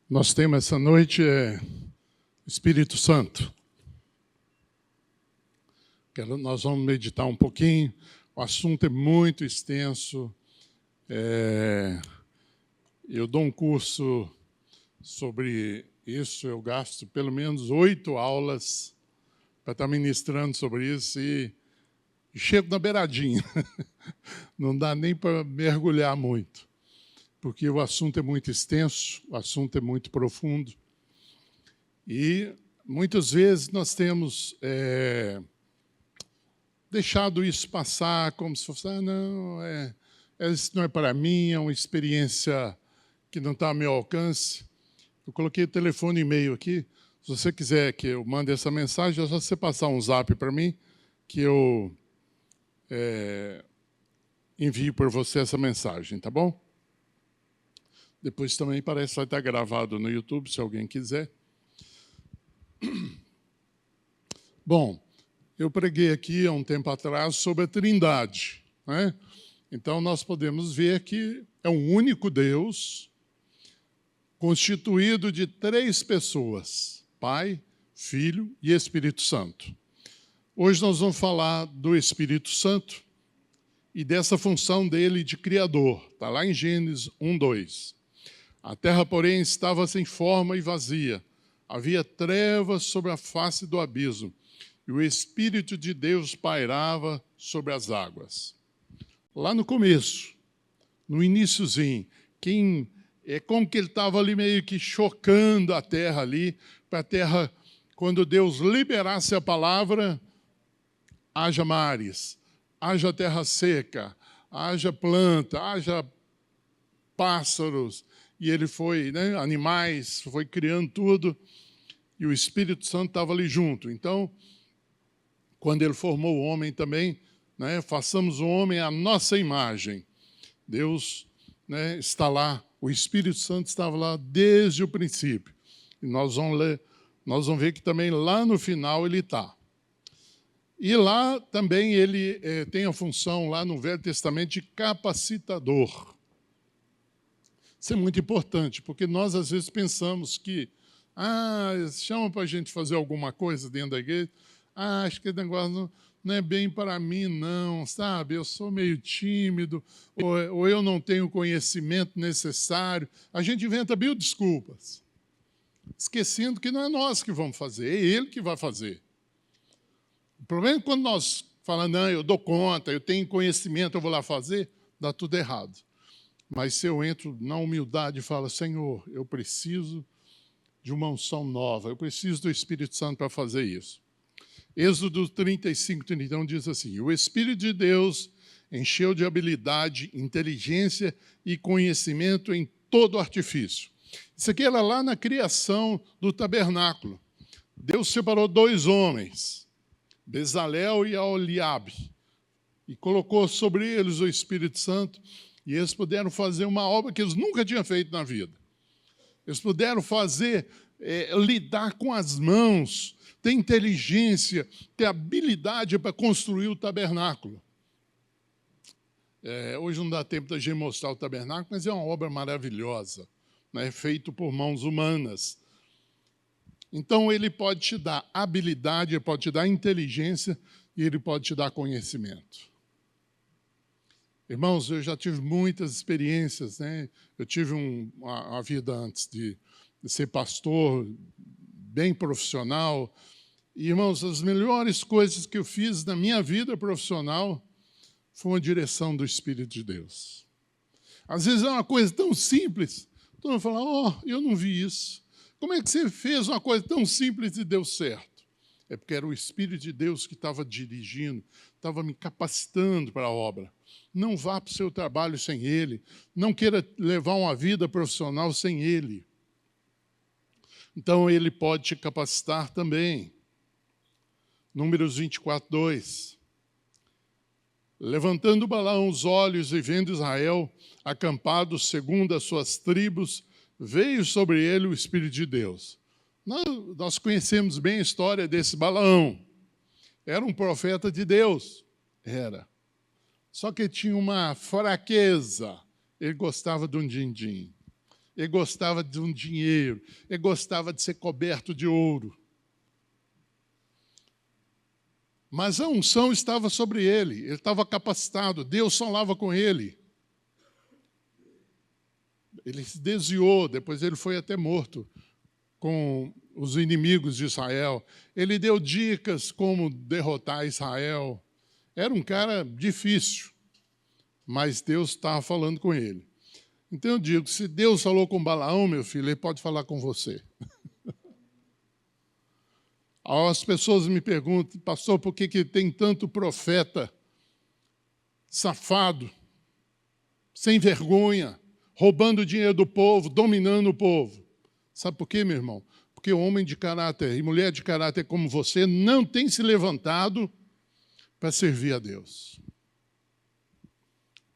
Nosso tema essa noite é Espírito Santo. Nós vamos meditar um pouquinho. O assunto é muito extenso. Eu dou um curso sobre isso. Eu gasto pelo menos 8 aulas para estar ministrando sobre isso e chego na beiradinha. Não dá nem para mergulhar muito, porque o assunto é muito extenso, o assunto é muito profundo. E muitas vezes nós temos deixado isso passar como se fosse, isso não é para mim, é uma experiência que não está ao meu alcance. Eu coloquei o telefone e e-mail aqui. Se você quiser que eu mande essa mensagem, é só você passar um zap para mim, que eu envio para você essa mensagem, tá bom? Depois também parece que vai estar gravado no YouTube, se alguém quiser. Bom, eu preguei aqui há um tempo atrás sobre a Trindade, né? Então, nós podemos ver que é um único Deus constituído de 3 pessoas, Pai, Filho e Espírito Santo. Hoje nós vamos falar do Espírito Santo e dessa função dele de Criador. Está lá em Gênesis 1:2. A terra, porém, estava sem forma e vazia. Havia trevas sobre a face do abismo, e o Espírito de Deus pairava sobre as águas. Lá no começo, no iniciozinho, como que ele estava ali meio que chocando a terra ali, para a terra, quando Deus liberasse a palavra, haja mares, haja terra seca, haja planta, haja pássaros, e ele foi, animais, foi criando tudo, e o Espírito Santo estava ali junto. Então, quando ele formou o homem também, façamos o homem à nossa imagem. Deus está lá, o Espírito Santo estava lá desde o princípio. E nós vamos ver que também lá no final ele está. E lá também ele tem a função, lá no Velho Testamento, de capacitador. Isso é muito importante, porque nós às vezes pensamos que chama para a gente fazer alguma coisa dentro da igreja, acho que esse negócio não é bem para mim, não, sabe? Eu sou meio tímido, ou eu não tenho o conhecimento necessário. A gente inventa 1000 desculpas, esquecendo que não é nós que vamos fazer, é Ele que vai fazer. O problema é quando nós falamos, não, eu dou conta, eu tenho conhecimento, eu vou lá fazer, dá tudo errado. Mas se eu entro na humildade e falo, Senhor, eu preciso de uma unção nova, eu preciso do Espírito Santo para fazer isso. Êxodo 35:31 diz assim, o Espírito de Deus encheu de habilidade, inteligência e conhecimento em todo artifício. Isso aqui era lá na criação do tabernáculo. Deus separou 2 homens, Bezalel e Aholiabe, e colocou sobre eles o Espírito Santo, e eles puderam fazer uma obra que eles nunca tinham feito na vida. Eles puderam lidar com as mãos, ter inteligência, ter habilidade para construir o tabernáculo. Hoje não dá tempo da gente mostrar o tabernáculo, mas é uma obra maravilhosa, feito por mãos humanas. Então, ele pode te dar habilidade, ele pode te dar inteligência e ele pode te dar conhecimento. Irmãos, eu já tive muitas experiências, Eu tive uma vida antes de ser pastor, bem profissional. E, irmãos, as melhores coisas que eu fiz na minha vida profissional foi uma direção do Espírito de Deus. Às vezes é uma coisa tão simples, todo mundo fala, eu não vi isso. Como é que você fez uma coisa tão simples e deu certo? É porque era o Espírito de Deus que estava dirigindo, estava me capacitando para a obra. Não vá para o seu trabalho sem Ele. Não queira levar uma vida profissional sem Ele. Então, Ele pode te capacitar também. Números 24:2. Levantando Balaão os olhos e vendo Israel acampado segundo as suas tribos, veio sobre ele o Espírito de Deus. Nós conhecemos bem a história desse Balaão. Era um profeta de Deus. Era. Só que tinha uma fraqueza. Ele gostava de um din-din. ele gostava de um dinheiro, ele gostava de ser coberto de ouro. Mas a unção estava sobre ele estava capacitado, Deus falava com ele. Ele se desviou, depois ele foi até morto com os inimigos de Israel. Ele deu dicas como derrotar Israel. Era um cara difícil, mas Deus estava falando com ele. Então eu digo, se Deus falou com Balaão, meu filho, ele pode falar com você. As pessoas me perguntam, pastor, por que tem tanto profeta safado, sem vergonha, roubando o dinheiro do povo, dominando o povo? Sabe por quê, meu irmão? Porque homem de caráter e mulher de caráter como você não tem se levantado para servir a Deus.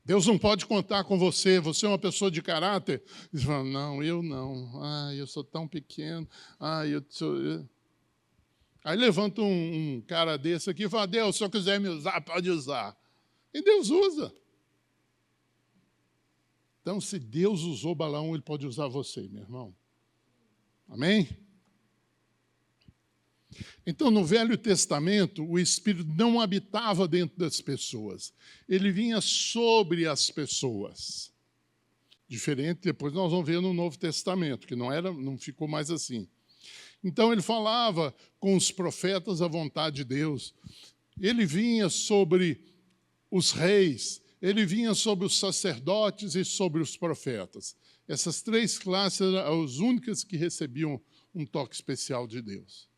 Deus não pode contar com você, você é uma pessoa de caráter. Você fala, não, eu não. Eu sou tão pequeno. Eu sou... Aí levanta um cara desse aqui e fala, Deus, se eu quiser me usar, pode usar. E Deus usa. Então, se Deus usou Balaão, ele pode usar você, meu irmão. Amém? Então, no Velho Testamento, o Espírito não habitava dentro das pessoas. Ele vinha sobre as pessoas. Diferente, depois nós vamos ver no Novo Testamento, que não ficou mais assim. Então, ele falava com os profetas à vontade de Deus. Ele vinha sobre os reis, ele vinha sobre os sacerdotes e sobre os profetas. Essas três classes eram as únicas que recebiam um toque especial de Deus.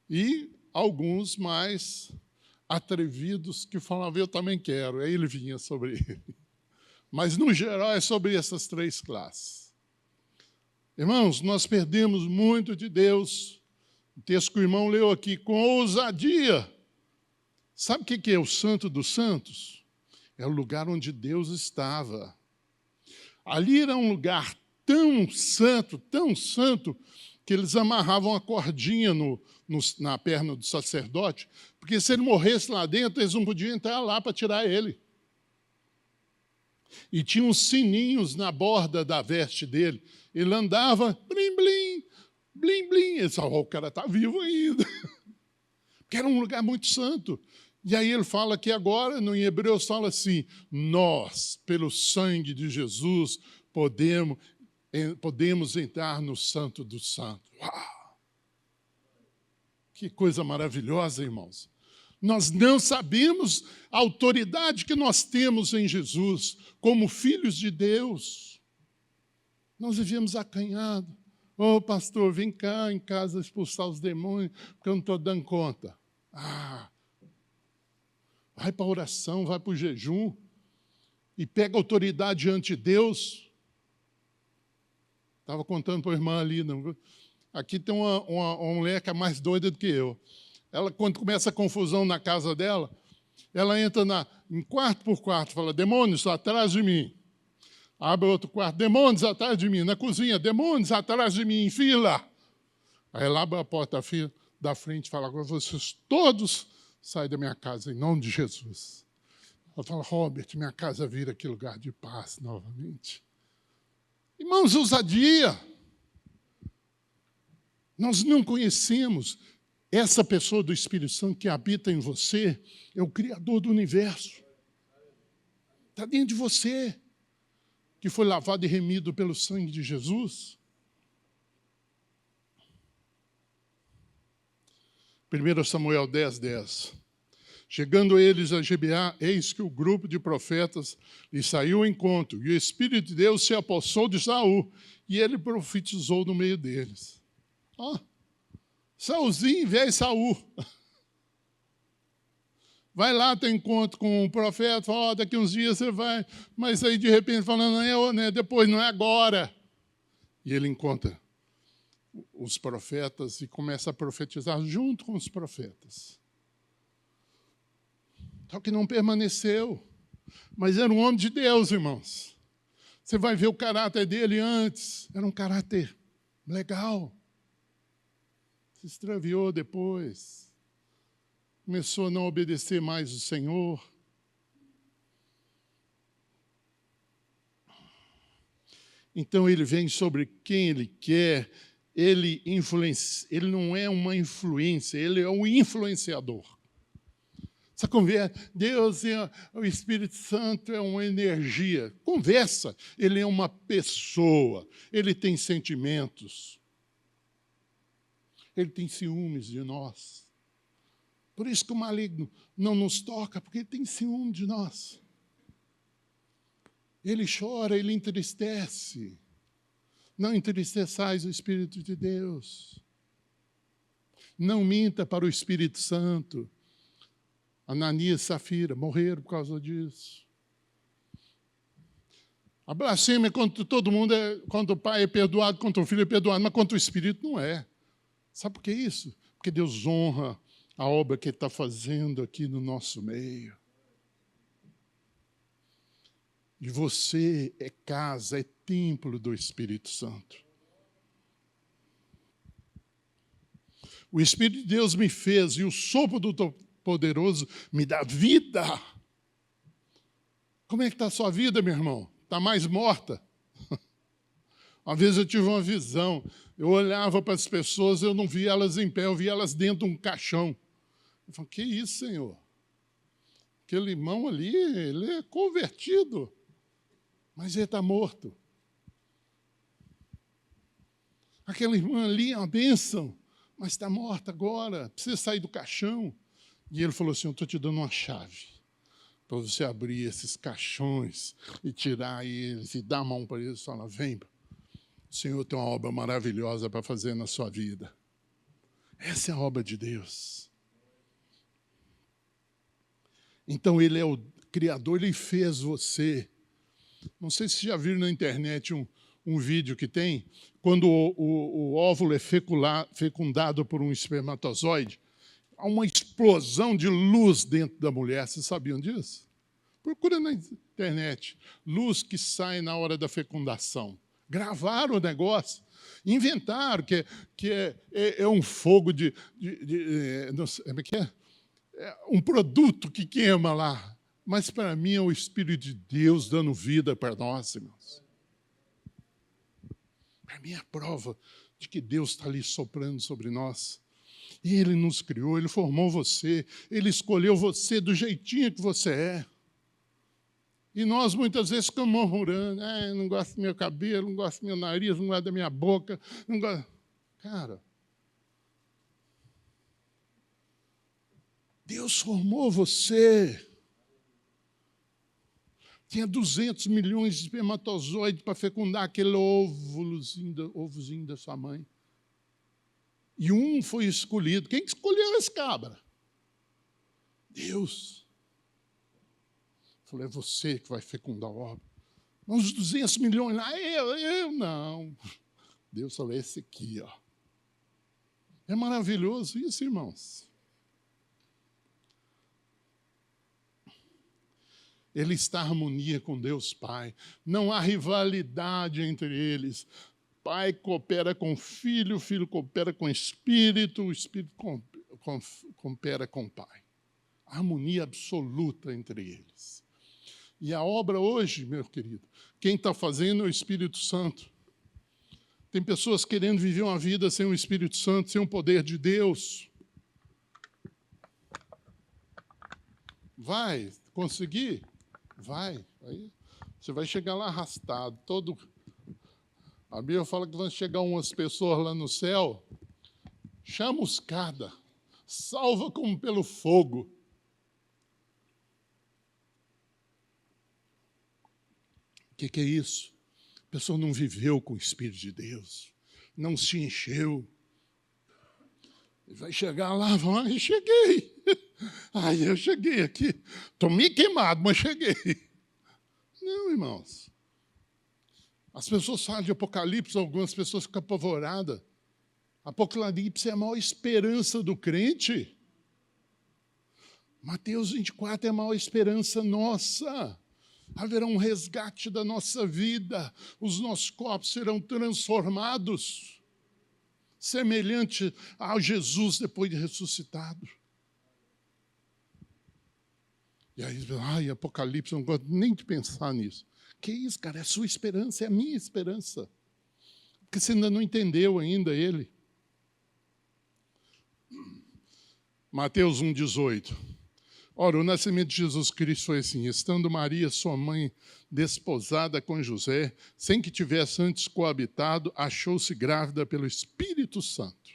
E alguns mais atrevidos que falavam, eu também quero. Aí ele vinha sobre ele. Mas, no geral, é sobre essas três classes. Irmãos, nós perdemos muito de Deus. O texto que o irmão leu aqui, com ousadia. Sabe o que é o Santo dos Santos? É o lugar onde Deus estava. Ali era um lugar tão santo, que eles amarravam a cordinha na perna do sacerdote, porque se ele morresse lá dentro, eles não podiam entrar lá para tirar ele. E tinha uns sininhos na borda da veste dele. Ele andava, blim, blim, blim, blim. Ele falava, o cara está vivo ainda. Porque era um lugar muito santo. E aí ele fala que agora, no Hebreus, fala assim, nós, pelo sangue de Jesus, podemos entrar no Santo dos Santos. Uau! Que coisa maravilhosa, irmãos. Nós não sabemos a autoridade que nós temos em Jesus, como filhos de Deus. Nós vivíamos acanhados. Pastor, vem cá em casa expulsar os demônios, porque eu não estou dando conta. Vai para a oração, vai para o jejum, e pega autoridade diante de Deus. Estava contando para a irmã ali. Aqui tem uma mulher que é mais doida do que eu. Ela, quando começa a confusão na casa dela, ela entra em quarto por quarto, fala, demônios atrás de mim. Abre outro quarto, demônios atrás de mim. Na cozinha, demônios atrás de mim, em fila. Aí ela abre a porta da frente e fala, agora vocês todos saem da minha casa, em nome de Jesus. Ela fala, Robert, minha casa vira aqui lugar de paz novamente. Irmãos, ousadia. Nós não conhecemos essa pessoa do Espírito Santo que habita em você, é o Criador do universo. Está dentro de você, que foi lavado e remido pelo sangue de Jesus. 1 Samuel 10:10. Chegando eles a Gibeá, eis que o grupo de profetas lhe saiu ao encontro, e o Espírito de Deus se apossou de Saul, e ele profetizou no meio deles. Saulzinho, velho Saul. Vai lá, tem encontro com o profeta, fala, daqui uns dias você vai, mas aí de repente fala, não é depois, não é agora. E ele encontra os profetas e começa a profetizar junto com os profetas. Só que não permaneceu, mas era um homem de Deus, irmãos. Você vai ver o caráter dele antes, era um caráter legal. Se extraviou depois, começou a não obedecer mais o Senhor. Então ele vem sobre quem ele quer, ele não é uma influência, ele é um influenciador. Essa conversa, Deus é o Espírito Santo é uma energia. Conversa, ele é uma pessoa, ele tem sentimentos. Ele tem ciúmes de nós. Por isso que o maligno não nos toca, porque ele tem ciúme de nós. Ele chora, ele entristece. Não entristeçais o Espírito de Deus. Não minta para o Espírito Santo. Ananias e Safira morreram por causa disso. A blasfêmia contra todo mundo, contra o pai é perdoado, contra o filho é perdoado, mas contra o Espírito não é. Sabe por que isso? Porque Deus honra a obra que Ele está fazendo aqui no nosso meio. E você é casa, é templo do Espírito Santo. O Espírito de Deus me fez e o sopro do Todo-Poderoso me dá vida. Como é que está a sua vida, meu irmão? Está mais morta? Uma vez eu tive uma visão. Eu olhava para as pessoas, eu não via elas em pé, eu via elas dentro de um caixão. Eu falei, que isso, Senhor? Aquele irmão ali, ele é convertido. Mas ele está morto. Aquela irmã ali é uma bênção, mas está morta agora, precisa sair do caixão. E ele falou assim, eu estou te dando uma chave para você abrir esses caixões e tirar eles e dar a mão para eles e falar, vem, o Senhor tem uma obra maravilhosa para fazer na sua vida. Essa é a obra de Deus. Então ele é o Criador, ele fez você. Não sei se já viram na internet um vídeo que tem, quando o óvulo é fecundado por um espermatozoide, há uma explosão de luz dentro da mulher. Vocês sabiam disso? Procura na internet. Luz que sai na hora da fecundação. Gravaram o negócio. Inventaram que é um fogo não sei, como é que é? É um produto que queima lá. Mas, para mim, é o Espírito de Deus dando vida para nós, irmãos. Para mim, é a prova de que Deus está ali soprando sobre nós. E Ele nos criou, Ele formou você, Ele escolheu você do jeitinho que você é. E nós, muitas vezes, ficamos murmurando. Não gosto do meu cabelo, não gosto do meu nariz, não gosto da minha boca. Não gosto... Cara, Deus formou você. Tinha 200 milhões de espermatozoides para fecundar aquele ovozinho da sua mãe. E um foi escolhido. Quem escolheu esse cabra? Deus. Falei, é você que vai fecundar a obra. Mas os 200 milhões lá, eu não. Deus falou, esse aqui, ó. É maravilhoso isso, irmãos. Ele está em harmonia com Deus Pai. Não há rivalidade entre eles. Pai coopera com o filho coopera com o Espírito coopera com o Pai. Harmonia absoluta entre eles. E a obra hoje, meu querido, quem está fazendo é o Espírito Santo. Tem pessoas querendo viver uma vida sem o Espírito Santo, sem o poder de Deus. Vai conseguir? Vai. Aí você vai chegar lá arrastado. A Bíblia fala que vão chegar umas pessoas lá no céu, chamuscada, salva como pelo fogo. O que é isso? A pessoa não viveu com o Espírito de Deus, não se encheu. Vai chegar lá, vai, cheguei. Ai, eu cheguei aqui. Estou meio queimado, mas cheguei. Não, irmãos. As pessoas falam de Apocalipse, algumas pessoas ficam apavoradas. Apocalipse é a maior esperança do crente. Mateus 24 é a maior esperança nossa. Haverá um resgate da nossa vida. Os nossos corpos serão transformados. Semelhante a Jesus depois de ressuscitado. E aí, Apocalipse, eu não gosto nem de pensar nisso. Que isso, cara? É a sua esperança, é a minha esperança. Porque você ainda não entendeu ainda ele. Mateus 1,18. Ora, o nascimento de Jesus Cristo foi assim: estando Maria, sua mãe, desposada com José, sem que tivesse antes coabitado, achou-se grávida pelo Espírito Santo.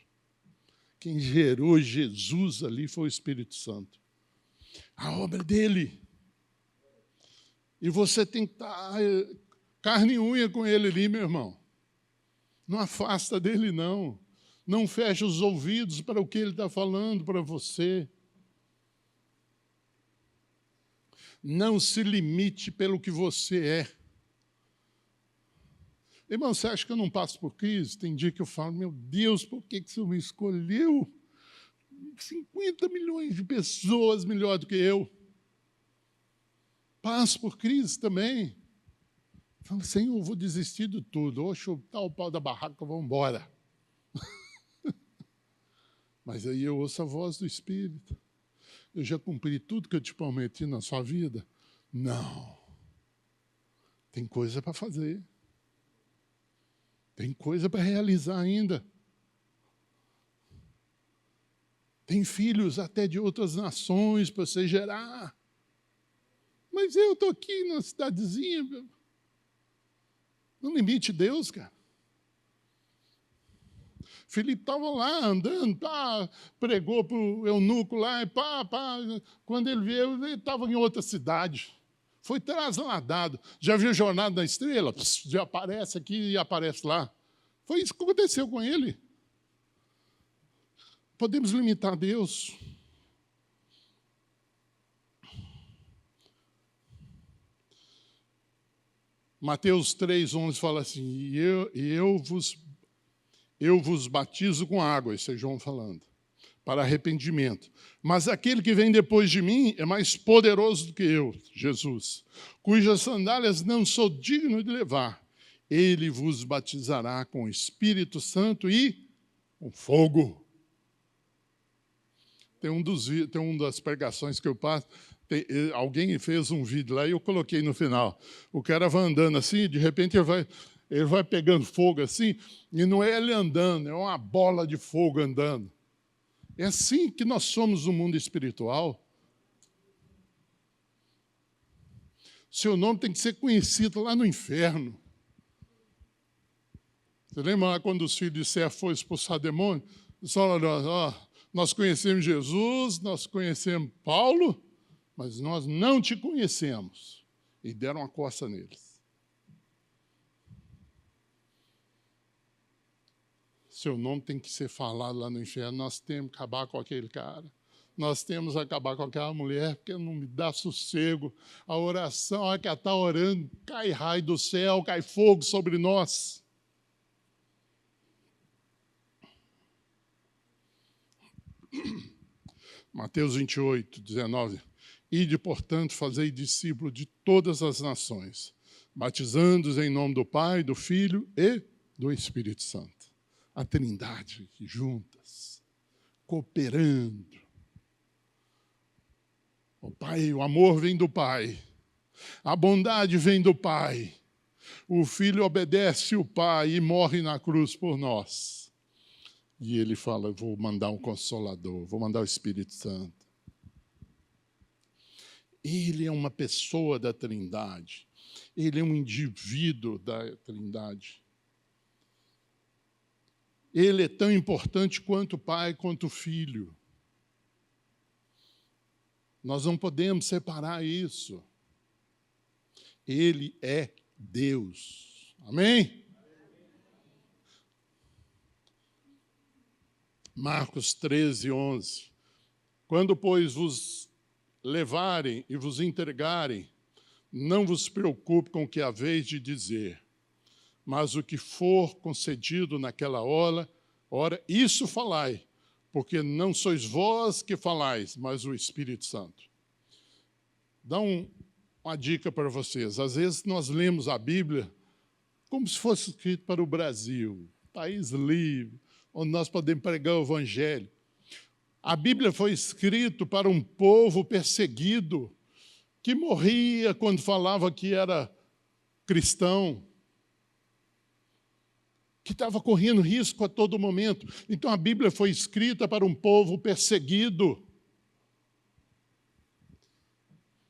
Quem gerou Jesus ali foi o Espírito Santo. A obra dele. E você tem que estar carne e unha com ele ali, meu irmão. Não afasta dele, não. Não feche os ouvidos para o que ele está falando para você. Não se limite pelo que você é. Irmão, você acha que eu não passo por crise? Tem dia que eu falo, meu Deus, por que você me escolheu? 50 milhões de pessoas melhor do que eu. Passo por crise também. Falo, Senhor, eu vou desistir de tudo. Vou chutar o pau da barraca, vou embora. Mas aí eu ouço a voz do Espírito. Eu já cumpri tudo que eu te prometi na sua vida? Não. Tem coisa para fazer. Tem coisa para realizar ainda. Tem filhos até de outras nações para você gerar. Mas eu estou aqui na cidadezinha. Não limite Deus, cara. Filipe estava lá andando, pregou para o eunuco lá, e quando ele veio, ele estava em outra cidade. Foi trasladado. Já viu Jornada da Estrela? Já aparece aqui e aparece lá. Foi isso que aconteceu com ele. Podemos limitar Deus. Mateus 3,11 fala assim, eu vos batizo com água, isso é João falando, para arrependimento. Mas aquele que vem depois de mim é mais poderoso do que eu, Jesus, cujas sandálias não sou digno de levar. Ele vos batizará com o Espírito Santo e com fogo. Tem uma das pregações que eu passo, alguém fez um vídeo lá e eu coloquei no final. O cara vai andando assim, de repente ele vai pegando fogo assim, e não é ele andando, é uma bola de fogo andando. É assim que nós somos no mundo espiritual. Seu nome tem que ser conhecido lá no inferno. Você lembra quando os filhos de Sé foram expulsar demônio? Nós conhecemos Jesus, nós conhecemos Paulo, mas nós não te conhecemos. E deram uma coça neles. Seu nome tem que ser falado lá no inferno. Nós temos que acabar com aquele cara. Nós temos que acabar com aquela mulher, porque não me dá sossego. A oração, a hora que ela está orando, cai raio do céu, cai fogo sobre nós. Mateus 28, 19. Ide, portanto, fazei discípulos de todas as nações, batizando-os em nome do Pai, do Filho e do Espírito Santo. A Trindade juntas, cooperando. O Pai, o amor vem do Pai, a bondade vem do Pai. O Filho obedece o Pai e morre na cruz por nós. E ele fala, vou mandar um Consolador, vou mandar o Espírito Santo. Ele é uma pessoa da Trindade. Ele é um indivíduo da Trindade. Ele é tão importante quanto o Pai, quanto o Filho. Nós não podemos separar isso. Ele é Deus. Amém? Marcos 13, 11. Quando, pois, vos levarem e vos entregarem, não vos preocupe com o que haveis de dizer, mas o que for concedido naquela hora, isso falai, porque não sois vós que falais, mas o Espírito Santo. Dá uma dica para vocês. Às vezes nós lemos a Bíblia como se fosse escrito para o Brasil, país livre, onde nós podemos pregar o Evangelho. A Bíblia foi escrita para um povo perseguido, que morria quando falava que era cristão, que estava correndo risco a todo momento. Então a Bíblia foi escrita para um povo perseguido.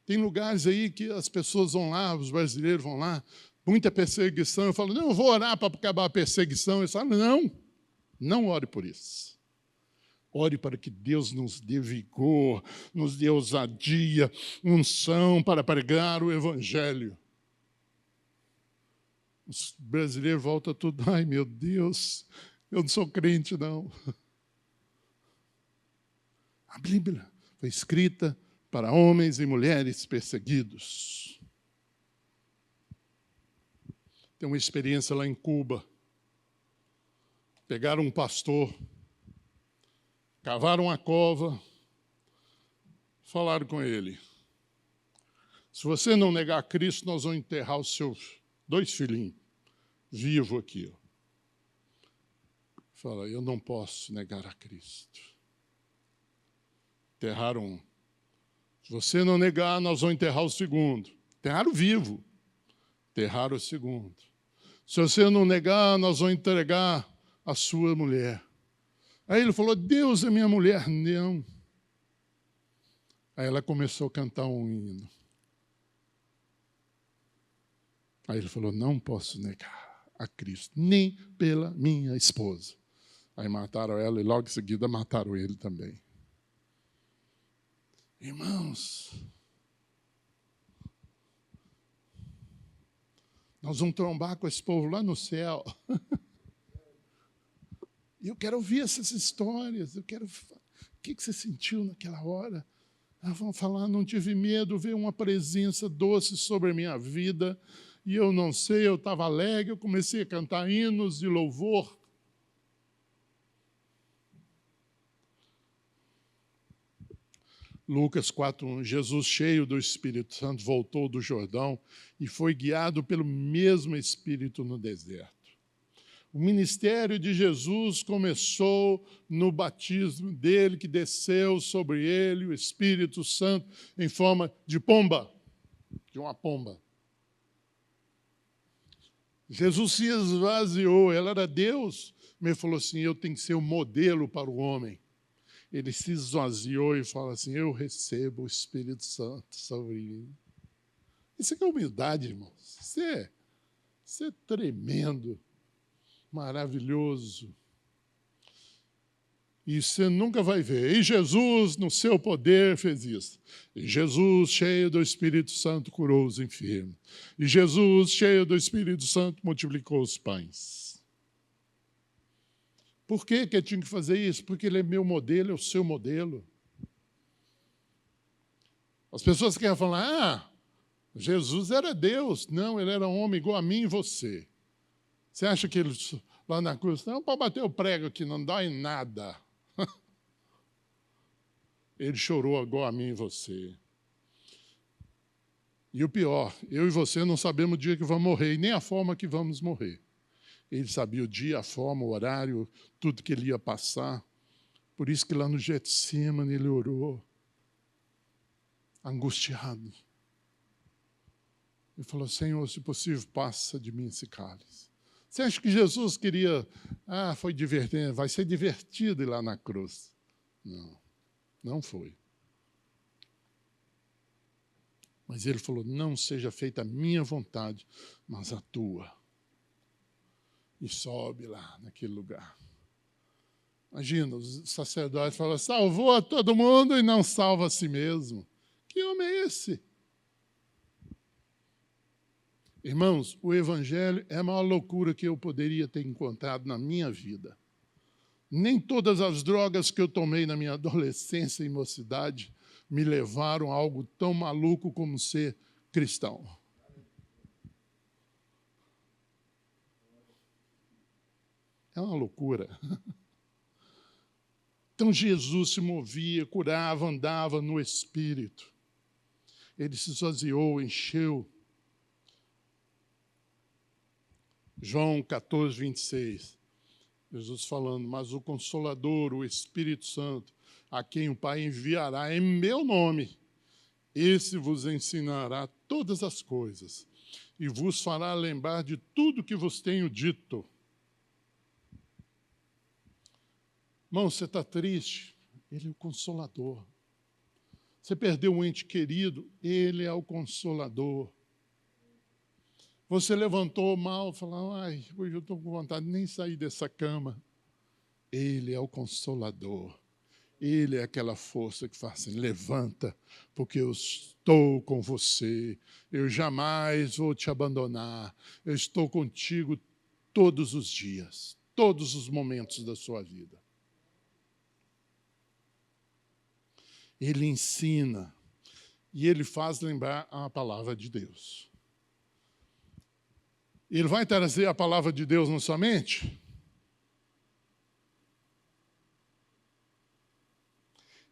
Tem lugares aí que as pessoas vão lá, os brasileiros vão lá, muita perseguição. Eu falo, não, eu vou orar para acabar a perseguição. Eles falam, não, não ore por isso. Ore para que Deus nos dê vigor, nos dê ousadia, unção para pregar o Evangelho. Os brasileiros voltam tudo, ai meu Deus, eu não sou crente não. A Bíblia foi escrita para homens e mulheres perseguidos. Tem uma experiência lá em Cuba. Pegaram um pastor, cavaram uma cova, falaram com ele, se você não negar Cristo, nós vamos enterrar os seus 2 filhinhos, vivo aqui. Fala, eu não posso negar a Cristo. Enterraram um. Se você não negar, nós vamos enterrar o segundo. Enterraram vivo. Enterraram o segundo. Se você não negar, nós vamos entregar a sua mulher. Aí ele falou, Deus é minha mulher. Não. Aí ela começou a cantar um hino. Aí ele falou, não posso negar a Cristo, nem pela minha esposa. Aí mataram ela e logo em seguida mataram ele também. Irmãos, nós vamos trombar com esse povo lá no céu. E eu quero ouvir essas histórias. O que você sentiu naquela hora? Vamos falar, não tive medo, veio uma presença doce sobre a minha vida. E eu não sei, eu estava alegre, eu comecei a cantar hinos de louvor. Lucas 4:1, Jesus, cheio do Espírito Santo, voltou do Jordão e foi guiado pelo mesmo Espírito no deserto. O ministério de Jesus começou no batismo dele, que desceu sobre ele o Espírito Santo em forma de pomba, de uma pomba. Jesus se esvaziou, ele era Deus, mas ele falou assim, eu tenho que ser um modelo para o homem. Ele se esvaziou e fala assim, eu recebo o Espírito Santo sobre mim. Isso é humildade, irmãos. Isso é tremendo, maravilhoso. E você nunca vai ver. E Jesus, no seu poder, fez isso. E Jesus, cheio do Espírito Santo, curou os enfermos. E Jesus, cheio do Espírito Santo, multiplicou os pães. Por que ele tinha que fazer isso? Porque ele é meu modelo, é o seu modelo. As pessoas querem falar, Jesus era Deus. Não, ele era homem igual a mim e você. Você acha que ele, lá na cruz, não, pode bater o prego aqui, não dá em nada. Ele chorou igual a mim e você. E o pior, eu e você não sabemos o dia que vamos morrer, e nem a forma que vamos morrer. Ele sabia o dia, a forma, o horário, tudo que ele ia passar. Por isso que lá no Getsemane ele orou, angustiado. Ele falou, Senhor, se possível, passa de mim esse cálice. Você acha que Jesus queria, foi divertido, vai ser divertido ir lá na cruz? Não, não foi. Mas ele falou, não seja feita a minha vontade, mas a tua. E sobe lá naquele lugar. Imagina, os sacerdotes falam, salvou a todo mundo e não salva a si mesmo. Que homem é esse? Irmãos, o Evangelho é a maior loucura que eu poderia ter encontrado na minha vida. Nem todas as drogas que eu tomei na minha adolescência e mocidade me levaram a algo tão maluco como ser cristão. É uma loucura. Então Jesus se movia, curava, andava no Espírito. Ele se esvaziou, encheu. João 14:26. Jesus falando, mas o Consolador, o Espírito Santo, a quem o Pai enviará em meu nome, esse vos ensinará todas as coisas e vos fará lembrar de tudo que vos tenho dito. Irmão, você está triste? Ele é o Consolador. Você perdeu um ente querido? Ele é o Consolador. Você levantou mal, falou, ai, hoje eu estou com vontade de nem sair dessa cama. Ele é o Consolador. Ele é aquela força que faz assim, levanta, porque eu estou com você. Eu jamais vou te abandonar. Eu estou contigo todos os dias, todos os momentos da sua vida. Ele ensina e ele faz lembrar a palavra de Deus. Ele vai trazer a palavra de Deus na sua mente?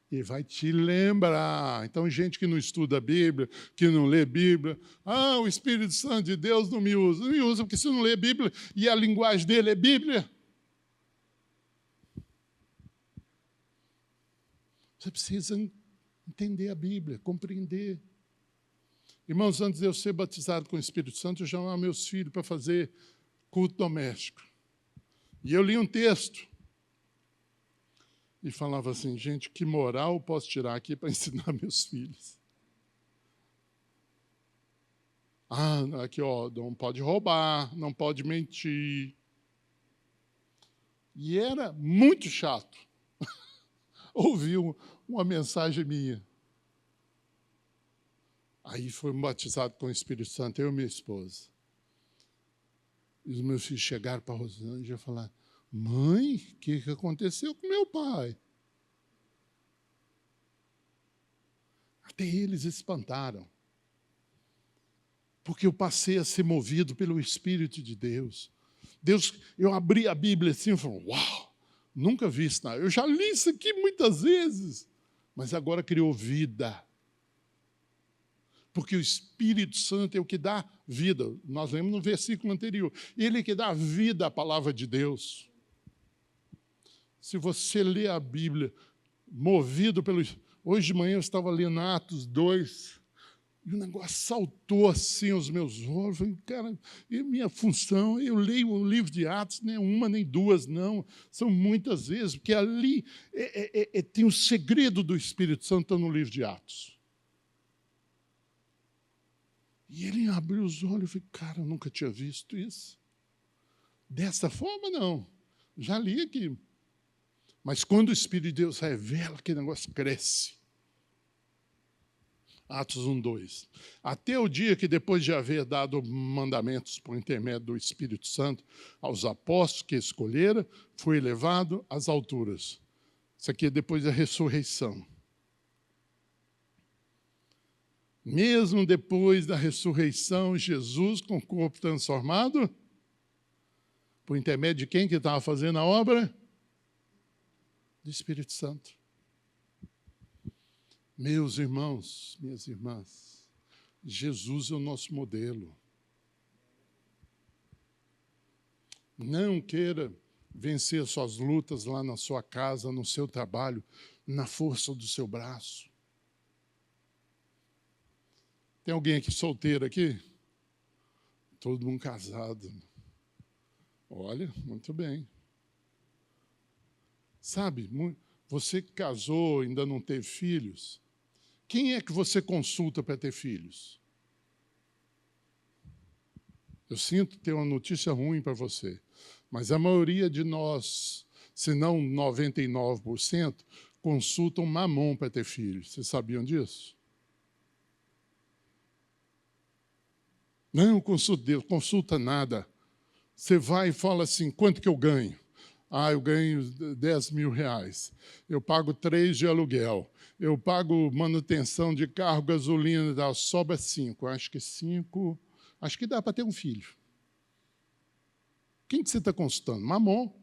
Ele vai te lembrar. Então, gente que não estuda a Bíblia, que não lê Bíblia, o Espírito Santo de Deus não me usa. Não me usa porque você não lê Bíblia e a linguagem dele é Bíblia. Você precisa entender a Bíblia, compreender. Irmãos, antes de eu ser batizado com o Espírito Santo, eu chamava meus filhos para fazer culto doméstico. E eu li um texto e falava assim, gente, que moral posso tirar aqui para ensinar meus filhos? Aqui, não pode roubar, não pode mentir. E era muito chato ouvir uma mensagem minha. Aí foi batizado com o Espírito Santo, eu e minha esposa. E os meus filhos chegaram para a Rosângela e falaram, mãe, o que aconteceu com meu pai? Até eles espantaram. Porque eu passei a ser movido pelo Espírito de Deus. Eu abri a Bíblia assim e falei, uau, nunca vi isso. Eu já li isso aqui muitas vezes, mas agora criou vida. Porque o Espírito Santo é o que dá vida. Nós lemos no versículo anterior. Ele é que dá vida à palavra de Deus. Se você lê a Bíblia movido pelo... Hoje de manhã eu estava lendo Atos 2, e o negócio saltou assim aos meus olhos. Eu falei, cara, minha função, eu leio o livro de Atos, nem uma nem duas, não. São muitas vezes, porque ali tem o segredo do Espírito Santo no livro de Atos. E ele abriu os olhos e falei, cara, eu nunca tinha visto isso. Dessa forma, não. Já li aqui. Mas quando o Espírito de Deus revela, aquele negócio cresce. Atos 1:2. Até o dia que, depois de haver dado mandamentos por intermédio do Espírito Santo aos apóstolos que escolhera, foi elevado às alturas. Isso aqui é depois da ressurreição. Mesmo depois da ressurreição, Jesus, com o corpo transformado, por intermédio de quem que estava fazendo a obra? Do Espírito Santo. Meus irmãos, minhas irmãs, Jesus é o nosso modelo. Não queira vencer suas lutas lá na sua casa, no seu trabalho, na força do seu braço. Tem alguém aqui solteiro aqui? Todo mundo casado. Olha, muito bem. Sabe, você que casou, ainda não teve filhos, quem é que você consulta para ter filhos? Eu sinto ter uma notícia ruim para você, mas a maioria de nós, se não 99%, consultam Mamon para ter filhos. Vocês sabiam disso? Não consulta Deus, consulta nada. Você vai e fala assim, quanto que eu ganho? Eu ganho 10 mil reais. Eu pago 3 de aluguel. Eu pago manutenção de carro, gasolina, sobra 5. Acho que 5, acho que dá para ter um filho. Quem que você está consultando? Mamon.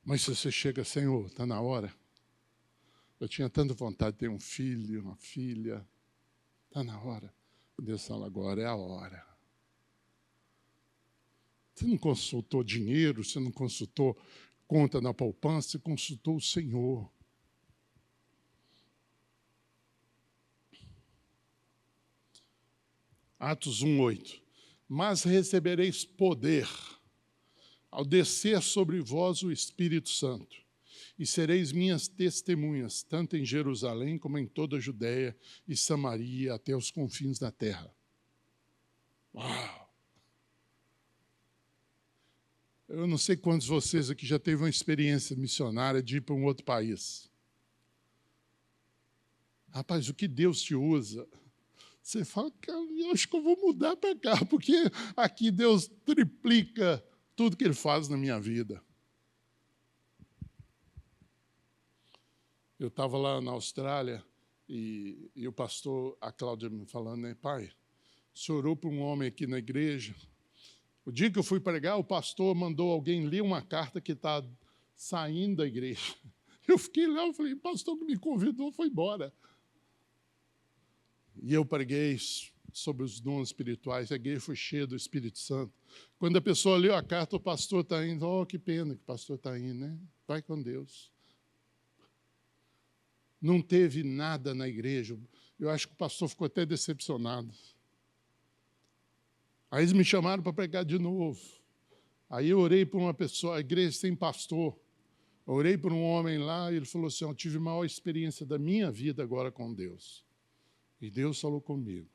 Mas se você chega, Senhor, está na hora. Eu tinha tanta vontade de ter um filho, uma filha. Está na hora. Deus fala, agora é a hora. Você não consultou dinheiro, você não consultou conta na poupança, você consultou o Senhor. Atos 1:8. Mas recebereis poder ao descer sobre vós o Espírito Santo, e sereis minhas testemunhas, tanto em Jerusalém como em toda a Judéia e Samaria, até os confins da terra. Uau! Eu não sei quantos de vocês aqui já teve uma experiência missionária de ir para um outro país. Rapaz, o que Deus te usa? Você fala, cara, eu acho que eu vou mudar para cá, porque aqui Deus triplica tudo que Ele faz na minha vida. Eu estava lá na Austrália e o pastor, a Cláudia me falando, né, pai, o senhor orou para um homem aqui na igreja. O dia que eu fui pregar, o pastor mandou alguém ler uma carta que está saindo da igreja. Eu fiquei lá, eu falei, o pastor que me convidou foi embora. E eu preguei sobre os dons espirituais, a igreja foi cheia do Espírito Santo. Quando a pessoa leu a carta, o pastor está indo, oh, que pena que o pastor está indo, né? Vai com Deus. Não teve nada na igreja. Eu acho que o pastor ficou até decepcionado. Aí eles me chamaram para pregar de novo. Aí eu orei por uma pessoa, a igreja tem pastor. Eu orei por um homem lá e ele falou assim, eu tive a maior experiência da minha vida agora com Deus. E Deus falou comigo,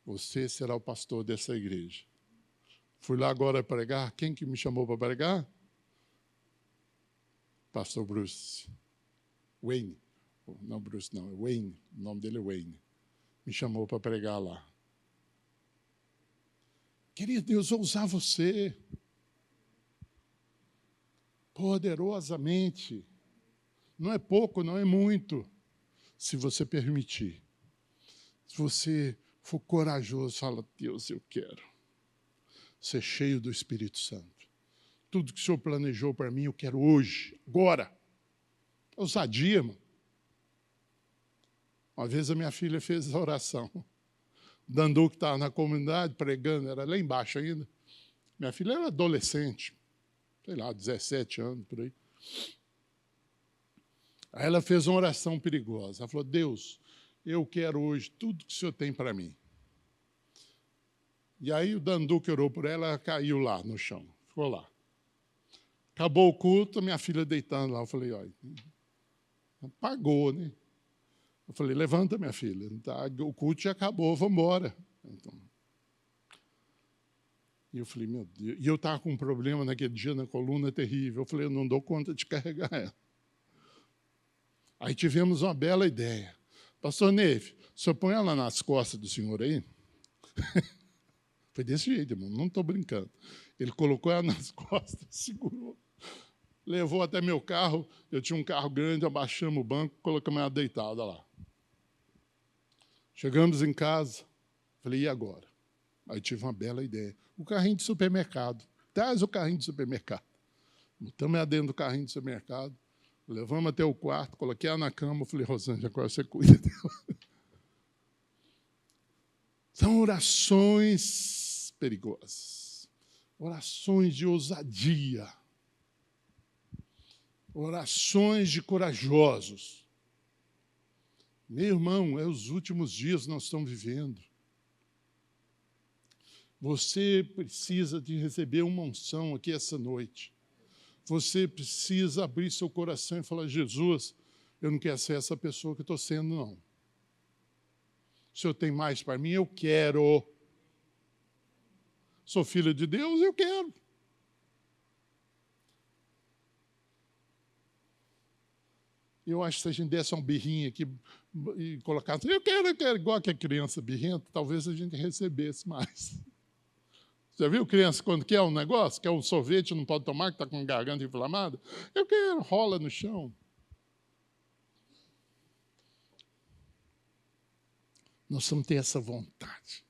você será o pastor dessa igreja. Fui lá agora pregar. Quem que me chamou para pregar? Pastor Bruce. Wayne. Não, Bruce não, é Wayne. O nome dele é Wayne. Me chamou para pregar lá. Querido, Deus vai usar você poderosamente. Não é pouco, não é muito, se você permitir. Se você for corajoso, fala, Deus, eu quero ser cheio do Espírito Santo. Tudo que o Senhor planejou para mim, eu quero hoje, agora. Ousadia, irmão. Uma vez a minha filha fez essa oração. Dandu, que estava na comunidade pregando, era lá embaixo ainda. Minha filha era adolescente, sei lá, 17 anos, por aí. Aí ela fez uma oração perigosa. Ela falou, Deus, eu quero hoje tudo que o Senhor tem para mim. E aí o Dandu que orou por ela, caiu lá no chão, ficou lá. Acabou o culto, a minha filha deitando lá. Eu falei, olha, apagou, né? Eu falei, levanta, minha filha. Tá, o culto já acabou, vamos embora. Então, e eu falei, meu Deus. E eu estava com um problema naquele dia na coluna terrível. Eu falei, eu não dou conta de carregar ela. Aí tivemos uma bela ideia. Pastor Neve, o senhor põe ela nas costas do senhor aí? Foi desse jeito, irmão, não estou brincando. Ele colocou ela nas costas, segurou. Levou até meu carro, eu tinha um carro grande, abaixamos o banco, colocamos ela deitada lá. Chegamos em casa, falei, e agora? Aí tive uma bela ideia. O carrinho de supermercado. Traz o carrinho de supermercado. Botamos ela dentro do carrinho de supermercado, levamos até o quarto, coloquei ela na cama, falei, Rosângela, agora você cuida dela. São orações perigosas. Orações de ousadia. Orações de corajosos. Meu irmão, é os últimos dias que nós estamos vivendo. Você precisa de receber uma unção aqui essa noite. Você precisa abrir seu coração e falar, Jesus, eu não quero ser essa pessoa que estou sendo, não. O Senhor tem mais para mim? Eu quero. Sou filho de Deus? Eu quero. Eu acho que se a gente desse um birrinho aqui e colocasse, eu quero, igual que a criança birrenta, talvez a gente recebesse mais. Já viu criança quando quer um negócio, quer um sorvete, não pode tomar, que está com a garganta inflamada? Eu quero, rola no chão. Nós vamos ter essa vontade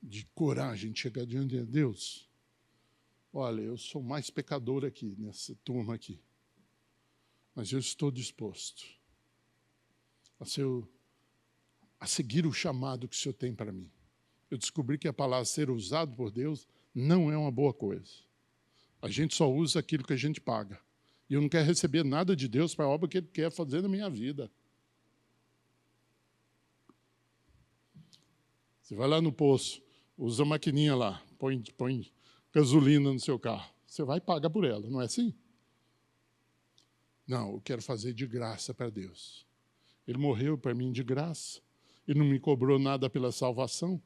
de coragem de chegar diante de Deus. Olha, eu sou mais pecador aqui, nessa turma aqui. Mas eu estou disposto a seguir o chamado que o Senhor tem para mim. Eu descobri que a palavra ser usado por Deus não é uma boa coisa. A gente só usa aquilo que a gente paga. E eu não quero receber nada de Deus para a obra que Ele quer fazer na minha vida. Você vai lá no poço, usa a maquininha lá, põe gasolina no seu carro. Você vai pagar por ela, não é assim? Não, eu quero fazer de graça para Deus. Ele morreu para mim de graça. Ele não me cobrou nada pela salvação.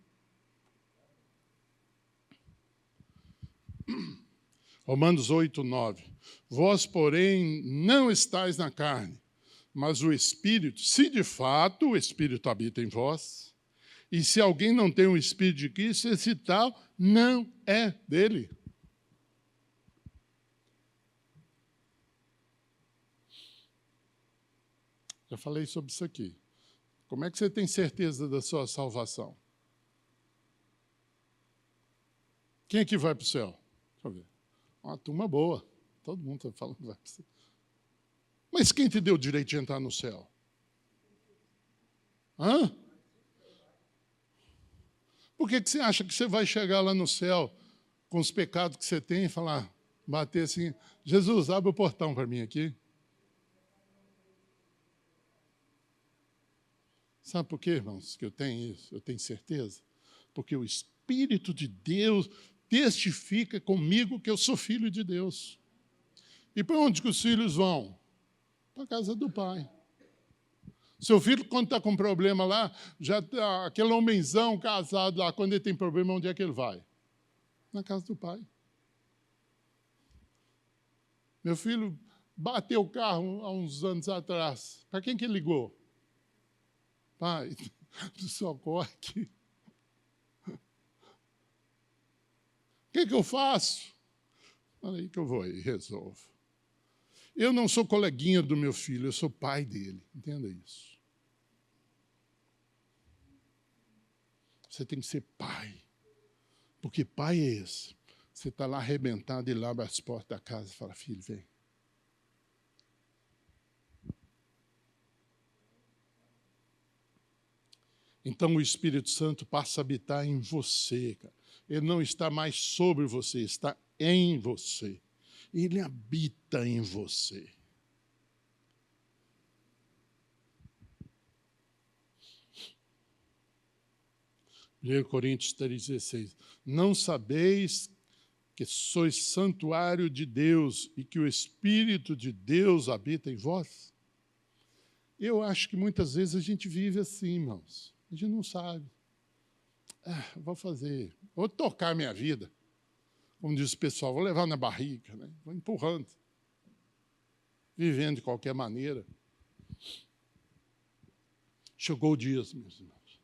Romanos 8, 9. Vós, porém, não estáis na carne, mas o Espírito, se de fato o Espírito habita em vós, e se alguém não tem o Espírito de Cristo, esse tal não é dele. Já falei sobre isso aqui. Como é que você tem certeza da sua salvação? Quem é que vai para o céu? Deixa eu ver. Uma turma boa. Todo mundo está falando que vai para o céu. Mas quem te deu o direito de entrar no céu? Hã? Por que você acha que você vai chegar lá no céu com os pecados que você tem e falar, bater assim, Jesus, abre o portão para mim aqui? Sabe por quê, irmãos, que eu tenho isso? Eu tenho certeza? Porque o Espírito de Deus testifica comigo que eu sou filho de Deus. E para onde que os filhos vão? Para a casa do pai. Seu filho, quando está com problema lá, já tá, aquele homenzão casado lá, quando ele tem problema, onde é que ele vai? Na casa do pai. Meu filho bateu o carro há uns anos atrás. Para quem que ele ligou? Pai, do socorre aqui. O que eu faço? Olha aí que eu vou e resolvo. Eu não sou coleguinha do meu filho, eu sou pai dele. Entenda isso. Você tem que ser pai. Porque pai é esse. Você está lá arrebentado, ele abre as portas da casa e fala, filho, vem. Então o Espírito Santo passa a habitar em você, cara. Ele não está mais sobre você, está em você. Ele habita em você. Coríntios 3,16. Não sabeis que sois santuário de Deus e que o Espírito de Deus habita em vós? Eu acho que muitas vezes a gente vive assim, irmãos. A gente não sabe. Vou fazer, vou tocar a minha vida. Como diz o pessoal, vou levar na barriga, né? Vou empurrando. Vivendo de qualquer maneira. Chegou o dia, meus irmãos.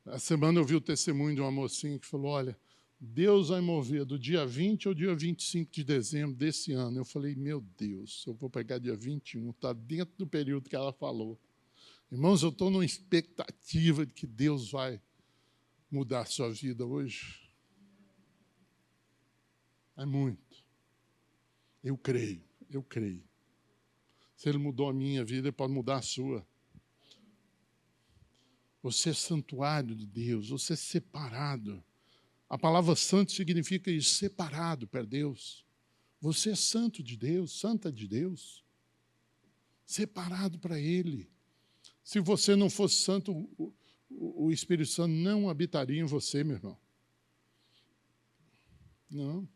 A semana eu vi o testemunho de uma mocinha que falou, olha, Deus vai mover do dia 20 ao dia 25 de dezembro desse ano. Eu falei, meu Deus, eu vou pegar dia 21, está dentro do período que ela falou. Irmãos, eu estou numa expectativa de que Deus vai mudar a sua vida hoje. É muito. Eu creio, eu creio. Se Ele mudou a minha vida, Ele pode mudar a sua. Você é santuário de Deus, você é separado. A palavra santo significa isso, separado para Deus. Você é santo de Deus, santa de Deus. Separado para Ele. Se você não fosse santo, o Espírito Santo não habitaria em você, meu irmão. Não.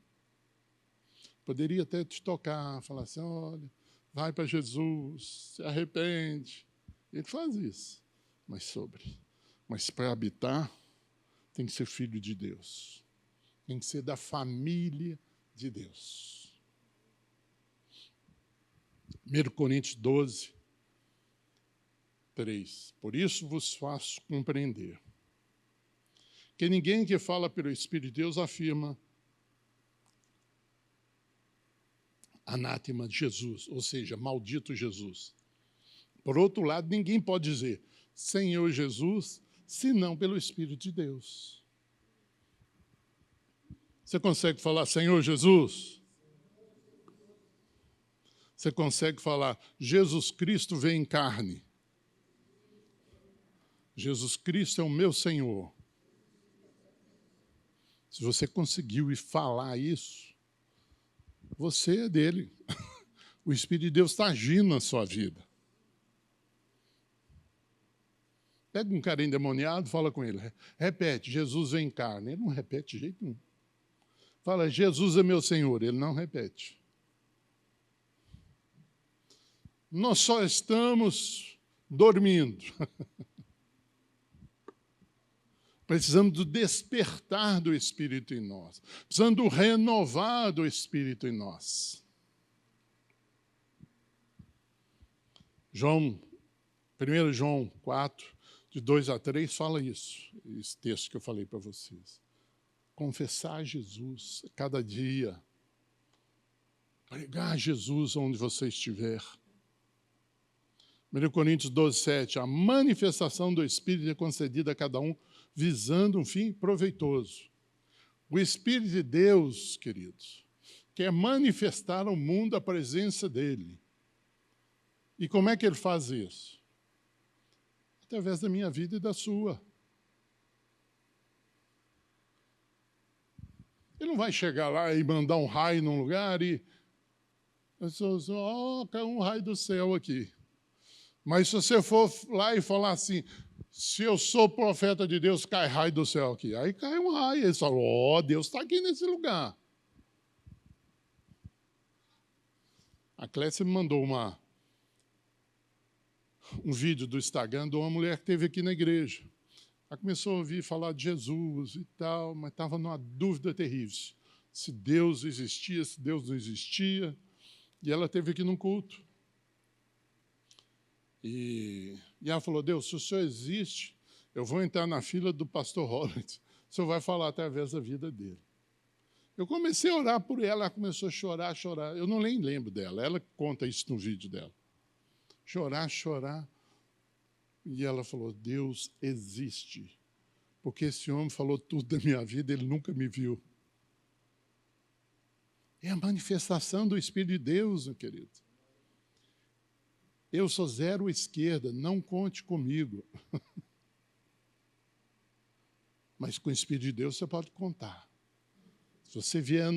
Poderia até te tocar, falar assim, olha, vai para Jesus, se arrepende. Ele faz isso. Mas para habitar, tem que ser filho de Deus. Tem que ser da família de Deus. 1 Coríntios 12, 3. Por isso vos faço compreender que ninguém que fala pelo Espírito de Deus afirma anátema de Jesus, ou seja, maldito Jesus. Por outro lado, ninguém pode dizer Senhor Jesus, senão pelo Espírito de Deus. Você consegue falar Senhor Jesus? Você consegue falar Jesus Cristo vem em carne? Jesus Cristo é o meu Senhor. Se você conseguiu falar isso, você é dele. O Espírito de Deus está agindo na sua vida. Pega um cara endemoniado, fala com ele. Repete, Jesus vem em carne. Ele não repete de jeito nenhum. Fala, Jesus é meu Senhor. Ele não repete. Nós só estamos dormindo. Precisamos do despertar do Espírito em nós. Precisamos do renovar do Espírito em nós. 1 João 4, de 2 a 3, fala isso. Esse texto que eu falei para vocês. Confessar Jesus cada dia. Pregar Jesus onde você estiver. 1 Coríntios 12, 7. A manifestação do Espírito é concedida a cada um, visando um fim proveitoso. O Espírito de Deus, queridos, quer manifestar ao mundo a presença dele. E como é que ele faz isso? Através da minha vida e da sua. Ele não vai chegar lá e mandar um raio num lugar e... caiu um raio do céu aqui. Mas se você for lá e falar assim, se eu sou profeta de Deus, cai raio do céu aqui. Aí cai um raio. Eles falam, Deus está aqui nesse lugar. A Clécia me mandou um vídeo do Instagram de uma mulher que esteve aqui na igreja. Ela começou a ouvir falar de Jesus e tal, mas estava numa dúvida terrível. Se Deus existia, se Deus não existia. E ela esteve aqui num culto. E ela falou, Deus, se o Senhor existe, eu vou entrar na fila do pastor Robert. O Senhor vai falar através da vida dele. Eu comecei a orar por ela começou a chorar. Eu não nem lembro dela, ela conta isso no vídeo dela. Chorar. E ela falou, Deus existe. Porque esse homem falou tudo da minha vida, ele nunca me viu. É a manifestação do Espírito de Deus, meu querido. Eu sou zero esquerda, não conte comigo. Mas com o Espírito de Deus você pode contar. Se você vier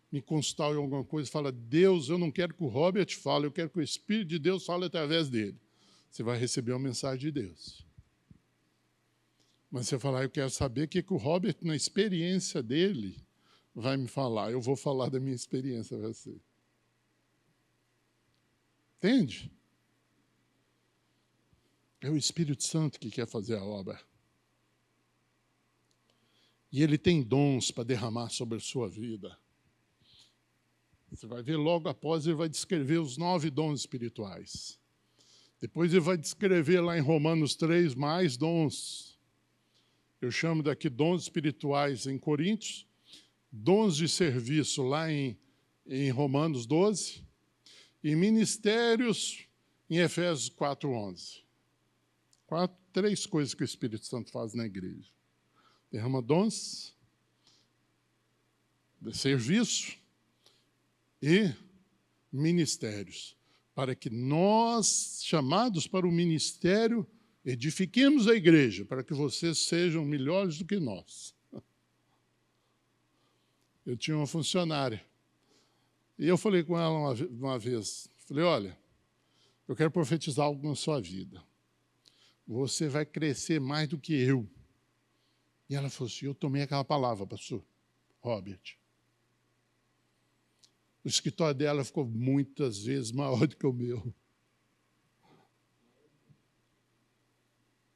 me consultar em alguma coisa e fala, Deus, eu não quero que o Robert fale, eu quero que o Espírito de Deus fale através dele. Você vai receber uma mensagem de Deus. Mas você falar, eu quero saber o que o Robert, na experiência dele, vai me falar. Eu vou falar da minha experiência para você. Entende? É o Espírito Santo que quer fazer a obra. E ele tem dons para derramar sobre a sua vida. Você vai ver logo após, ele vai descrever os 9 dons espirituais. Depois ele vai descrever lá em Romanos 3 mais dons. Eu chamo daqui dons espirituais em Coríntios, dons de serviço lá em Romanos 12 e ministérios em Efésios 4:11. 3 coisas que o Espírito Santo faz na igreja. Derrama dons de serviço e ministérios, para que nós, chamados para o ministério, edifiquemos a igreja, para que vocês sejam melhores do que nós. Eu tinha uma funcionária, e eu falei com ela uma vez, falei, olha, eu quero profetizar algo na sua vida. Você vai crescer mais do que eu. E ela falou assim, eu tomei aquela palavra, pastor Robert. O escritório dela ficou muitas vezes maior do que o meu.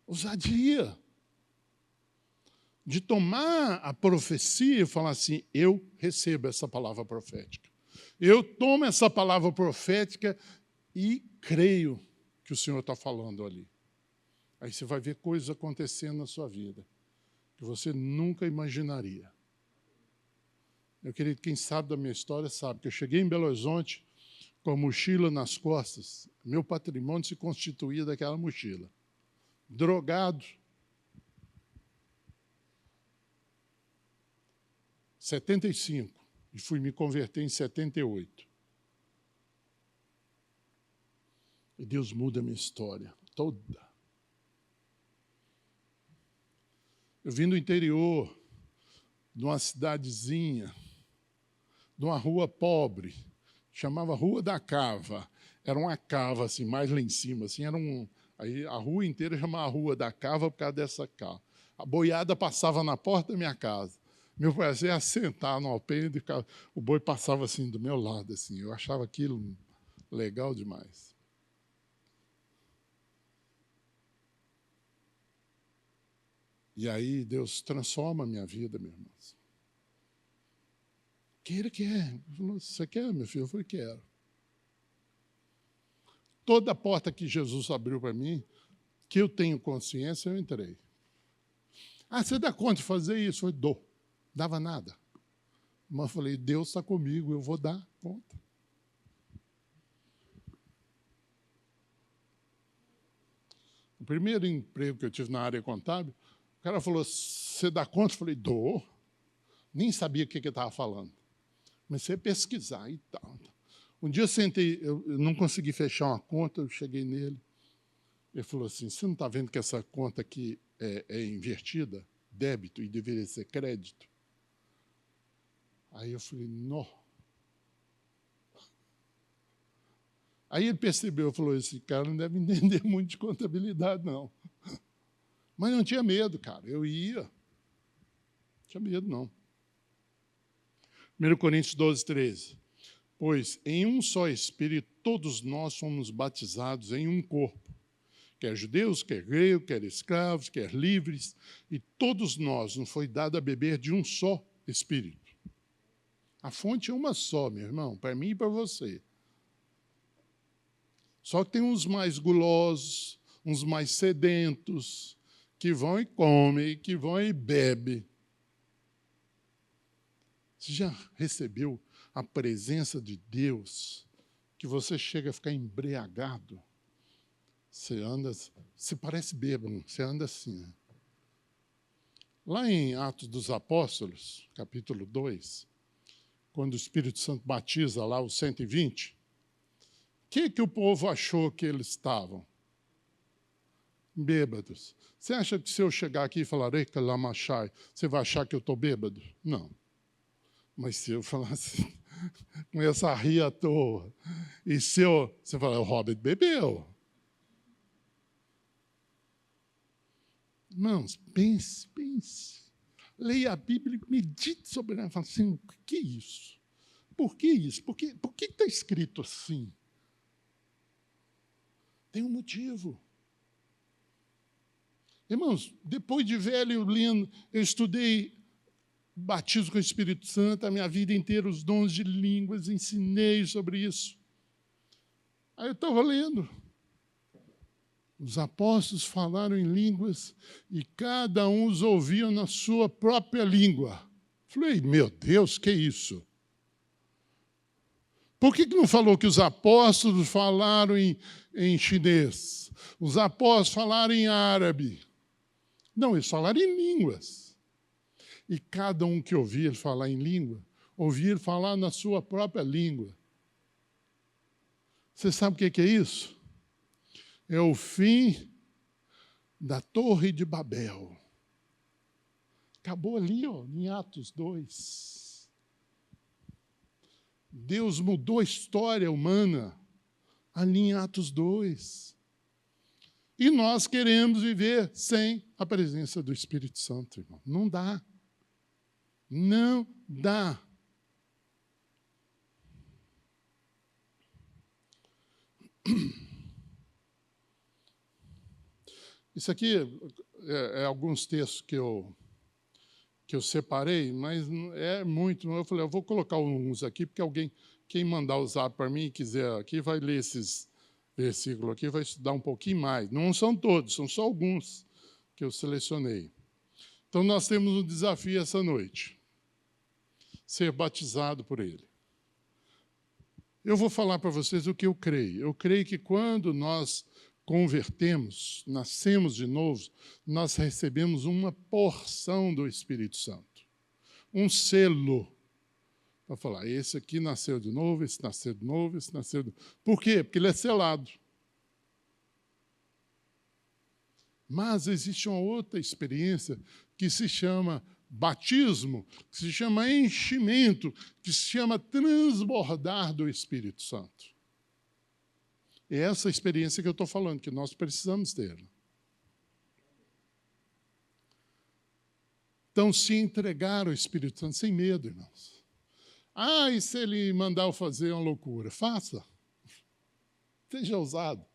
Ousadia. De tomar a profecia e falar assim, eu recebo essa palavra profética. Eu tomo essa palavra profética e creio que o Senhor está falando ali. Aí você vai ver coisas acontecendo na sua vida que você nunca imaginaria. Meu querido, quem sabe da minha história sabe que eu cheguei em Belo Horizonte com a mochila nas costas. Meu patrimônio se constituía daquela mochila. Drogado. 75. E fui me converter em 78. E Deus muda a minha história toda. Eu vim do interior, de uma cidadezinha, de uma rua pobre, chamava Rua da Cava. Era uma cava, assim, mais lá em cima, assim, Aí a rua inteira chamava a Rua da Cava por causa dessa cava. A boiada passava na porta da minha casa. Meu prazer era sentar no alpendre, o boi passava assim do meu lado. Assim. Eu achava aquilo legal demais. E aí Deus transforma a minha vida, meu irmão. Que ele quer. Ele falou, você quer, meu filho? Eu falei, quero. Toda porta que Jesus abriu para mim, que eu tenho consciência, eu entrei. Ah, você dá conta de fazer isso? Eu dou. Dava nada. Mas eu falei, Deus está comigo, eu vou dar conta. O primeiro emprego que eu tive na área contábil, o cara falou, você dá conta? Eu falei, dou. Nem sabia o que ele estava falando. Comecei a pesquisar e tal. Um dia eu sentei, eu não consegui fechar uma conta, eu cheguei nele. Ele falou assim, você não está vendo que essa conta aqui é invertida? Débito e deveria ser crédito? Aí eu falei, não. Aí ele percebeu, falou, esse cara não deve entender muito de contabilidade, não. Mas não tinha medo, cara, eu ia. Não tinha medo, não. 1 Coríntios 12, 13. Pois em um só Espírito todos nós somos batizados em um corpo, quer judeus, quer gregos, quer escravos, quer livres, e todos nós nos foi dado a beber de um só Espírito. A fonte é uma só, meu irmão, para mim e para você. Só que tem uns mais gulosos, uns mais sedentos, que vão e comem, que vão e bebem. Você já recebeu a presença de Deus, que você chega a ficar embriagado? Você anda, você parece bêbado, você anda assim. Lá em Atos dos Apóstolos, capítulo 2, quando o Espírito Santo batiza lá os 120, o que o povo achou que eles estavam? Bêbados. Você acha que se eu chegar aqui e falar, Lamachai, você vai achar que eu estou bêbado? Não. Mas se eu falar assim, começar a rir à toa, e se você falar, o Robert bebeu. Irmãos, pense. Leia a Bíblia e medite sobre ela. Fala assim, o que é isso? Por que isso? Por que está escrito assim? Tem um motivo. Irmãos, depois de velho, lindo, eu estudei batismo com o Espírito Santo, a minha vida inteira, os dons de línguas, ensinei sobre isso. Aí eu estava lendo. Os apóstolos falaram em línguas e cada um os ouvia na sua própria língua. Falei, meu Deus, que é isso? Por que não falou que os apóstolos falaram em chinês? Os apóstolos falaram em árabe? Não, eles falaram em línguas. E cada um que ouvia ele falar em língua, ouvia ele falar na sua própria língua. Você sabe o que é isso? É o fim da Torre de Babel. Acabou ali, ó, em Atos 2. Deus mudou a história humana ali em Atos 2. E nós queremos viver sem a presença do Espírito Santo, irmão. Não dá. Não dá. Isso aqui é alguns textos que eu separei, mas é muito. Eu falei, eu vou colocar uns aqui, porque quem mandar usar para mim e quiser aqui, vai ler esses versículos aqui, vai estudar um pouquinho mais. Não são todos, são só alguns que eu selecionei. Então, nós temos um desafio essa noite. Ser batizado por Ele. Eu vou falar para vocês o que eu creio. Eu creio que quando nós convertemos, nascemos de novo, nós recebemos uma porção do Espírito Santo. Um selo. Para falar, esse aqui nasceu de novo, esse nasceu de novo, esse nasceu de novo. Por quê? Porque ele é selado. Mas existe uma outra experiência que se chama batismo, que se chama enchimento, que se chama transbordar do Espírito Santo. É essa experiência que eu estou falando, que nós precisamos ter. Então, se entregar ao Espírito Santo sem medo, irmãos. Ah, e se ele mandar eu fazer uma loucura? Faça. Seja ousado.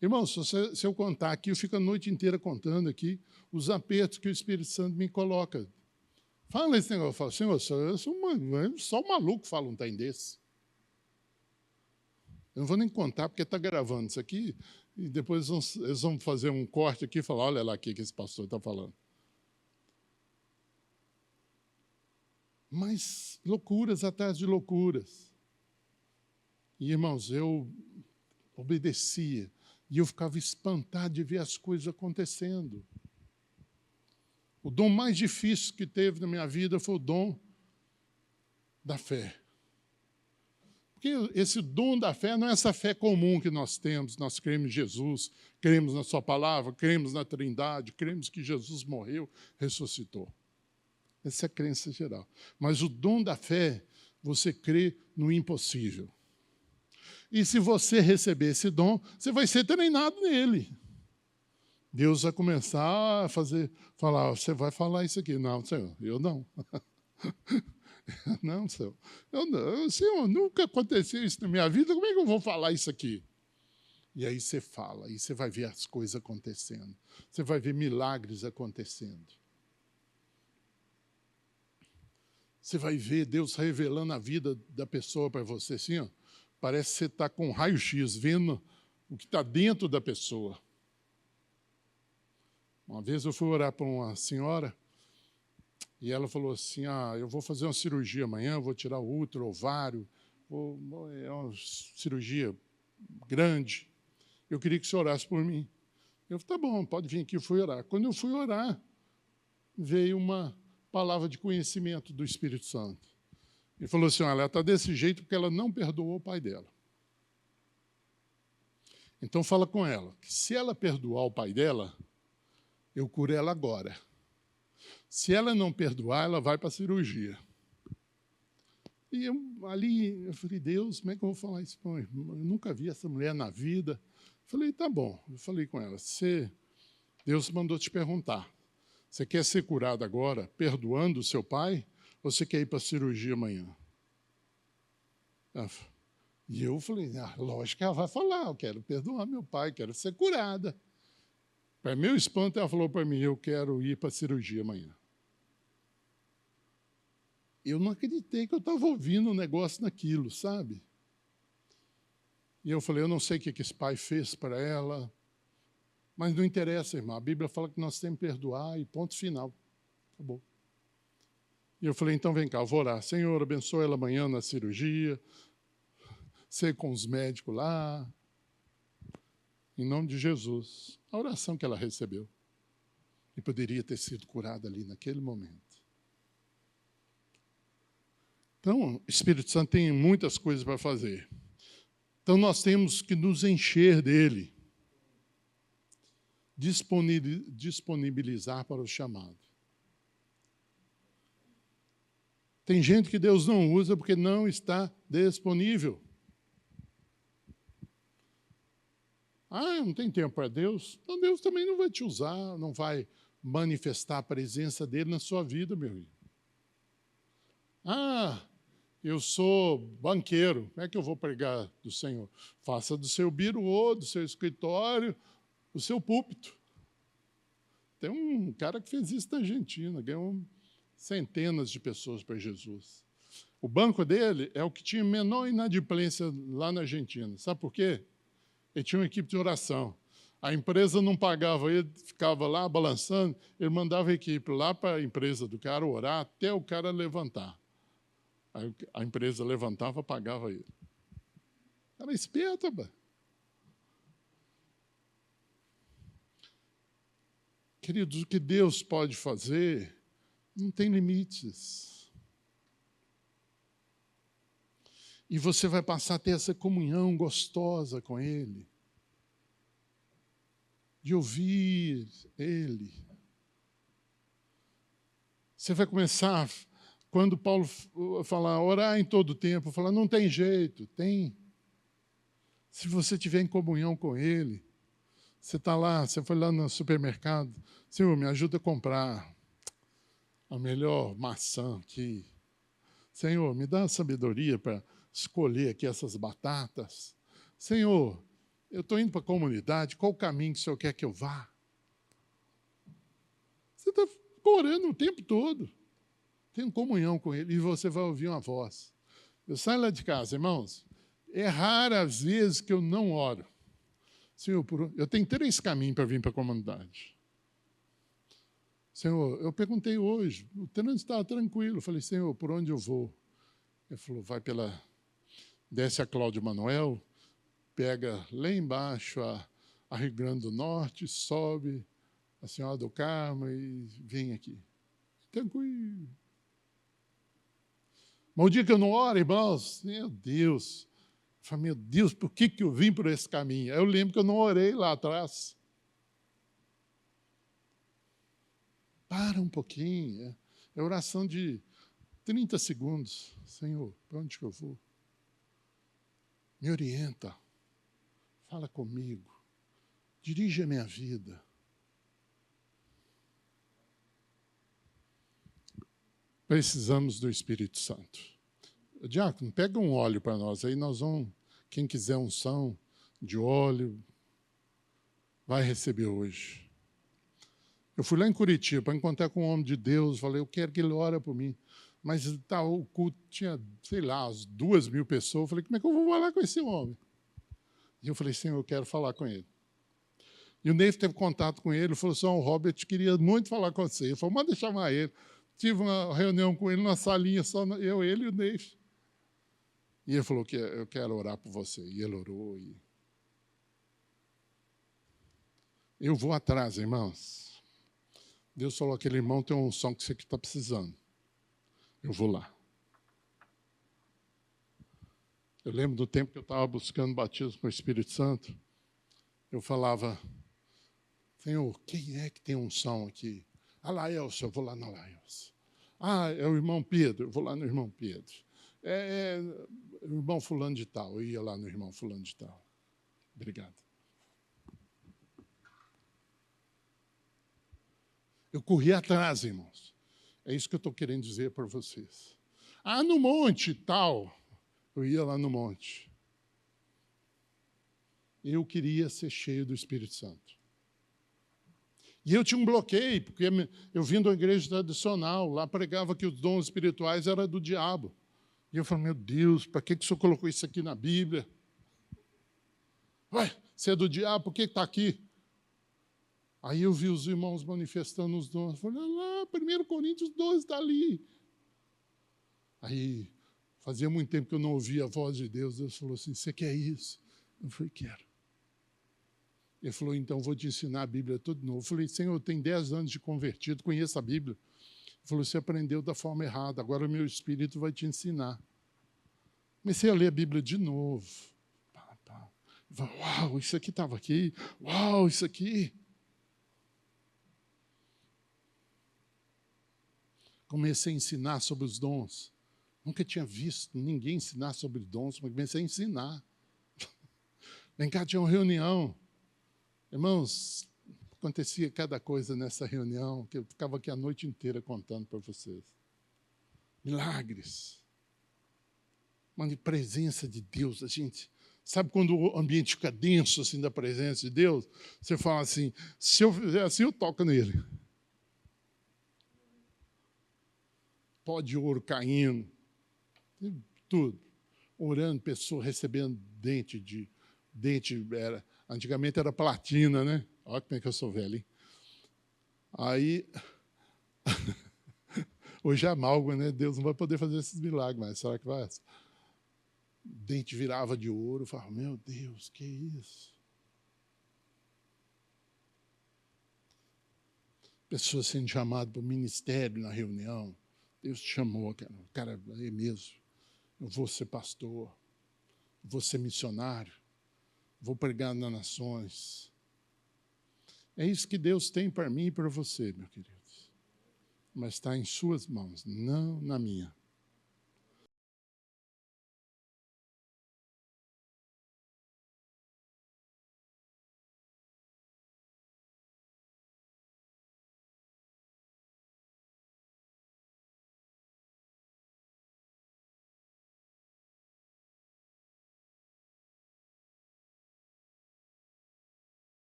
Irmãos, se eu contar aqui, eu fico a noite inteira contando aqui os apertos que o Espírito Santo me coloca. Fala esse negócio, eu falo, Senhor, só um maluco fala um trem desse. Eu não vou nem contar, porque está gravando isso aqui, e depois eles vão fazer um corte aqui e falar, olha lá o que esse pastor está falando. Mas loucuras atrás de loucuras. E, irmãos, eu obedecia, e eu ficava espantado de ver as coisas acontecendo. O dom mais difícil que teve na minha vida foi o dom da fé. Porque esse dom da fé não é essa fé comum que nós temos. Nós cremos em Jesus, cremos na sua palavra, cremos na Trindade, cremos que Jesus morreu, ressuscitou. Essa é a crença geral. Mas o dom da fé, você crê no impossível. E se você receber esse dom, você vai ser treinado nele. Deus vai começar a falar, você vai falar isso aqui. Não, Senhor, eu não. Não, Senhor. Senhor, nunca aconteceu isso na minha vida, como é que eu vou falar isso aqui? E aí você fala, e você vai ver as coisas acontecendo. Você vai ver milagres acontecendo. Você vai ver Deus revelando a vida da pessoa para você, assim, ó. Parece que você está com um raio-x, vendo o que está dentro da pessoa. Uma vez eu fui orar para uma senhora, e ela falou assim, eu vou fazer uma cirurgia amanhã, vou tirar o útero, ovário, é uma cirurgia grande. Eu queria que você orasse por mim. Eu falei, tá bom, pode vir aqui, eu fui orar. Quando eu fui orar, veio uma palavra de conhecimento do Espírito Santo. Ele falou assim, ela está desse jeito porque ela não perdoou o pai dela. Então fala com ela, que se ela perdoar o pai dela, eu curo ela agora. Se ela não perdoar, ela vai para a cirurgia. E eu falei, Deus, como é que eu vou falar isso? Eu nunca vi essa mulher na vida. Eu falei, tá bom. Eu falei com ela, Deus mandou te perguntar, você quer ser curado agora, perdoando o seu pai, ou você quer ir para a cirurgia amanhã? E eu falei, lógico que ela vai falar, eu quero perdoar meu pai, quero ser curada. Para meu espanto, ela falou para mim, eu quero ir para a cirurgia amanhã. Eu não acreditei que eu estava ouvindo um negócio naquilo, sabe? E eu falei, eu não sei o que esse pai fez para ela, mas não interessa, irmão. A Bíblia fala que nós temos que perdoar e ponto final. Acabou. E eu falei, então vem cá, eu vou orar. Senhor, abençoe ela amanhã na cirurgia, sei com os médicos lá, em nome de Jesus. A oração que ela recebeu. E poderia ter sido curada ali naquele momento. Então, o Espírito Santo tem muitas coisas para fazer. Então, nós temos que nos encher dele. Disponibilizar para o chamado. Tem gente que Deus não usa porque não está disponível. Não tem tempo para Deus? Então Deus também não vai te usar, não vai manifestar a presença dele na sua vida, meu irmão. Eu sou banqueiro, como é que eu vou pregar do Senhor? Faça do seu birô, do seu escritório, o seu púlpito. Tem um cara que fez isso na Argentina, ganhou centenas de pessoas para Jesus. O banco dele é o que tinha menor inadimplência lá na Argentina. Sabe por quê? Ele tinha uma equipe de oração. A empresa não pagava ele, ficava lá balançando, ele mandava a equipe lá para a empresa do cara orar até o cara levantar. Aí a empresa levantava, pagava ele. Era esperto, rapaz. Queridos, o que Deus pode fazer não tem limites. E você vai passar a ter essa comunhão gostosa com Ele. De ouvir Ele. Você vai começar, quando Paulo fala, orar em todo tempo, falar, não tem jeito, tem. Se você estiver em comunhão com Ele, você está lá, você foi lá no supermercado, Senhor, me ajuda a comprar a melhor maçã aqui. Senhor, me dá sabedoria para escolher aqui essas batatas. Senhor, eu estou indo para a comunidade, qual o caminho que o Senhor quer que eu vá? Você está orando o tempo todo, tendo comunhão com Ele, e você vai ouvir uma voz. Eu saio lá de casa, irmãos, é rara as vezes que eu não oro. Senhor, eu tenho 3 caminhos para vir para a comunidade. Senhor, eu perguntei hoje, o trânsito estava tranquilo. Eu falei, Senhor, por onde eu vou? Ele falou, desce a Cláudio Manuel, pega lá embaixo a Rio Grande do Norte, sobe a Senhora do Carmo e vem aqui. Tranquilo. Mas o dia que eu não oro, irmãos, meu Deus, eu falei, meu Deus, por que eu vim por esse caminho? Aí eu lembro que eu não orei lá atrás. Para um pouquinho, é oração de 30 segundos. Senhor, para onde que eu vou? Me orienta, fala comigo, dirige a minha vida. Precisamos do Espírito Santo. Diácono, pega um óleo para nós, aí nós vamos, quem quiser unção de óleo, vai receber hoje. Eu fui lá em Curitiba para encontrar com um homem de Deus, falei, eu quero que ele ore por mim. Mas o culto tinha, sei lá, as 2.000 pessoas. Eu falei, como é que eu vou falar com esse homem? E eu falei, Senhor, eu quero falar com ele. E o Neif teve contato com ele, falou, o Robert queria muito falar com você. Ele falou, manda chamar ele. Tive uma reunião com ele numa salinha, só eu, ele e o Neif. E ele falou que eu quero orar por você. E ele orou. Eu vou atrás, irmãos. Deus falou, aquele irmão tem uma unção que você está precisando. Eu vou lá. Eu lembro do tempo que eu estava buscando batismo com o Espírito Santo. Eu falava, Senhor, quem é que tem unção aqui? A Laelson, eu vou lá na Laelson. Ah, é o irmão Pedro, eu vou lá no irmão Pedro. É o irmão fulano de tal, eu ia lá no irmão fulano de tal. Obrigado. Eu corri atrás, irmãos. É isso que eu estou querendo dizer para vocês. Ah, no monte tal. Eu ia lá no monte. Eu queria ser cheio do Espírito Santo. E eu tinha um bloqueio, porque eu vim da igreja tradicional, lá pregava que os dons espirituais eram do diabo. E eu falei, meu Deus, para que o senhor colocou isso aqui na Bíblia? Ué, se é do diabo, por que está aqui? Aí eu vi os irmãos manifestando os dons. Eu falei, olha lá, 1 Coríntios 12 está ali. Aí, fazia muito tempo que eu não ouvia a voz de Deus. Deus falou assim, você quer isso? Eu falei, quero. Ele falou, então vou te ensinar a Bíblia tudo de novo. Eu falei, Senhor, eu tenho 10 anos de convertido, conheço a Bíblia. Ele falou, você aprendeu da forma errada, agora o meu Espírito vai te ensinar. Comecei a ler a Bíblia de novo. Eu falei, uau, isso aqui estava aqui. Uau, isso aqui. Comecei a ensinar sobre os dons. Nunca tinha visto ninguém ensinar sobre dons, mas comecei a ensinar. Vem cá, tinha uma reunião. Irmãos, acontecia cada coisa nessa reunião, que eu ficava aqui a noite inteira contando para vocês. Milagres. Uma presença de Deus. A gente, sabe quando o ambiente fica denso assim da presença de Deus? Você fala assim, se eu fizer assim, eu toco nele. Pó de ouro caindo. Tudo. Orando, pessoa recebendo dente, antigamente era platina, né? Olha como é que eu sou velho, hein? Aí, hoje é amálgama, né? Deus não vai poder fazer esses milagres, mas será que vai? Dente virava de ouro, eu falava, meu Deus, que isso? Pessoas sendo chamadas para o ministério na reunião. Deus te chamou, cara, é mesmo. Eu vou ser pastor, vou ser missionário, vou pregar nas nações. É isso que Deus tem para mim e para você, meu querido. Mas está em suas mãos, não na minha.